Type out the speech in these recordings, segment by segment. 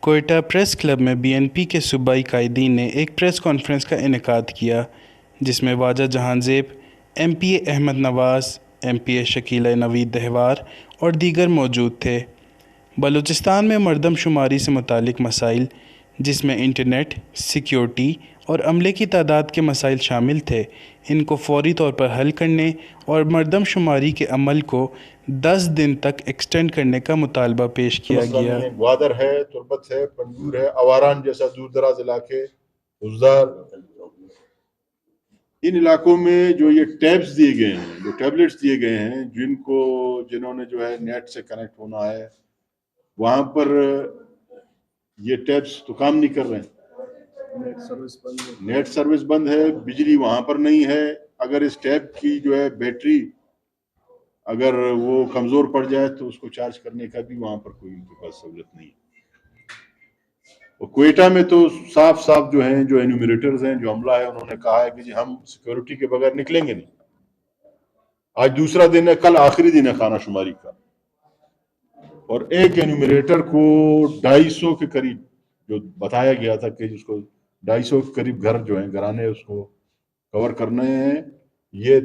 Quetta press club میں BNP کے صوبائی قائدین نے ایک پریس کانفرنس کا انعقاد کیا جس میں واجہ جہان زیب، MPA احمد نواز، MPA شکیلہ نوید دہوار اور دیگر موجود تھے۔ بلوچستان میں مردم شماری سے متعلق مسائل جس میں انٹرنیٹ، سیکیورٹی اور عملے کی تعداد کے مسائل شامل تھے، ان کو فوری طور پر حل کرنے اور مردم شماری کے عمل کو 10 دن تک ایکسٹینڈ کرنے کا مطالبہ پیش کیا گیا۔ گوادر ہے، تربت ہے، پنجور ہے، اواران جیسا دور دراز علاقے، حزدار، ان علاقوں میں جو یہ ٹیبز دیے گئے ہیں، جو ٹیبلٹس دیے گئے ہیں، جنہوں نے جو ہے نیٹ سے کنیکٹ ہونا ہے، وہاں پر یہ ٹیبس تو کام نہیں کر رہے ہیں، نیٹ سروس بند ہے، بجلی وہاں پر نہیں ہے۔ اگر اس ٹیب کی جو ہے بیٹری اگر وہ کمزور پڑ جائے تو اس کو چارج کرنے کا بھی وہاں پر کوئی ان کے پاس سہولت نہیں ہے۔ اور کوئٹہ میں تو صاف صاف جو ہیں، جو انیومریٹرز ہیں، جو عملہ ہے، انہوں نے کہا ہے کہ جی ہم سیکیورٹی کے بغیر نکلیں گے نہیں۔ آج دوسرا دن ہے، کل آخری دن ہے خانہ شماری کا، اور ایک انیومریٹر کو 250 کے قریب جو بتایا گیا تھا کہ جس کو 250 کے قریب گھر جو ہیں، گھرانے اس کو کور کرنے ہیں، یہ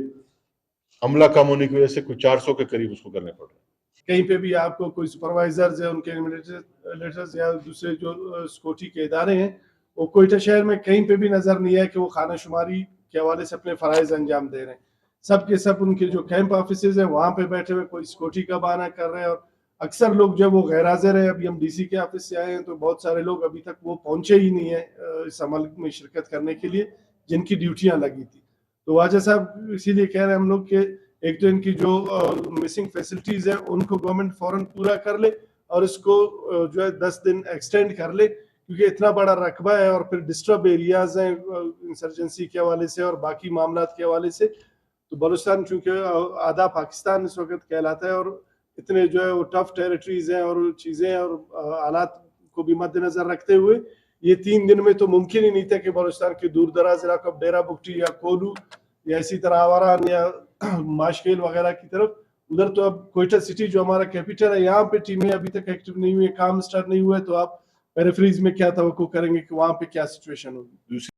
عملہ کم ہونے کی وجہ سے کوئی 400 کے قریب اس کو کرنے پڑ رہے ہیں۔ کہیں پہ بھی آپ کو کوئی سپروائزرز ہیں، ان کے انیومریٹرز یا دوسرے جو سیکورٹی کے ادارے ہیں، وہ کوئٹہ شہر میں کہیں پہ بھی نظر نہیں ہے کہ وہ خانہ شماری کے حوالے سے اپنے فرائض انجام دے رہے ہیں۔ سب کے سب ان کے جو کیمپ آفیسز ہیں وہاں پہ بیٹھے ہوئے کوئی سیکورٹی کا بہانہ کر رہے ہیں، اور اکثر لوگ جو وہ غیر حاضر ہیں۔ ابھی ہم DC کے آفس سے آئے ہیں تو بہت سارے لوگ ابھی تک وہ پہنچے ہی نہیں ہیں اس عمل میں شرکت کرنے کے لیے جن کی ڈیوٹیاں لگی تھی۔ تو واجہ صاحب اسی لیے کہہ رہے ہیں ہم لوگ کہ ایک تو ان کی جو مسنگ فیسلٹیز ہیں ان کو گورنمنٹ فوراً پورا کر لے، اور اس کو جو ہے 10 دن ایکسٹینڈ کر لے، کیونکہ اتنا بڑا رقبہ ہے، اور پھر ڈسٹرب ایریاز ہیں انسرجنسی کے حوالے سے اور باقی معاملات کے حوالے سے۔ تو بلوچستان چونکہ آدھا پاکستان اس وقت کہلاتا ہے، اور اتنے جو ہے وہ ٹف ٹیریٹریز ہیں اور چیزیں اور حالات کو بھی مد نظر رکھتے ہوئے یہ 3 دن میں تو ممکن ہی نہیں تھا کہ بلوچستان کے دور دراز علاقوں ڈیرہ بگٹی یا کولو یا اسی طرح آواران یا ماشکیل وغیرہ کی طرف، ادھر تو اب کوئٹہ سٹی جو ہمارا کیپیٹل ہے، یہاں پہ ٹیمیں ابھی تک ایکٹیو نہیں ہوئی، کام سٹارٹ نہیں ہوا ہے، تو آپ پیریفریز میں کیا توقع کریں گے کہ وہاں پہ کیا سچویشن ہوگی؟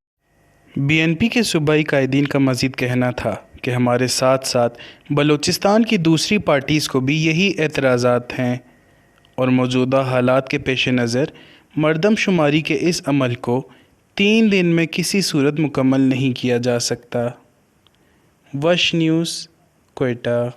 BNP کے صوبائی قائدین کا مزید کہنا تھا کہ ہمارے ساتھ ساتھ بلوچستان کی دوسری پارٹیز کو بھی یہی اعتراضات ہیں، اور موجودہ حالات کے پیش نظر مردم شماری کے اس عمل کو 3 دن میں کسی صورت مکمل نہیں کیا جا سکتا۔ وش نیوز، کوئٹہ۔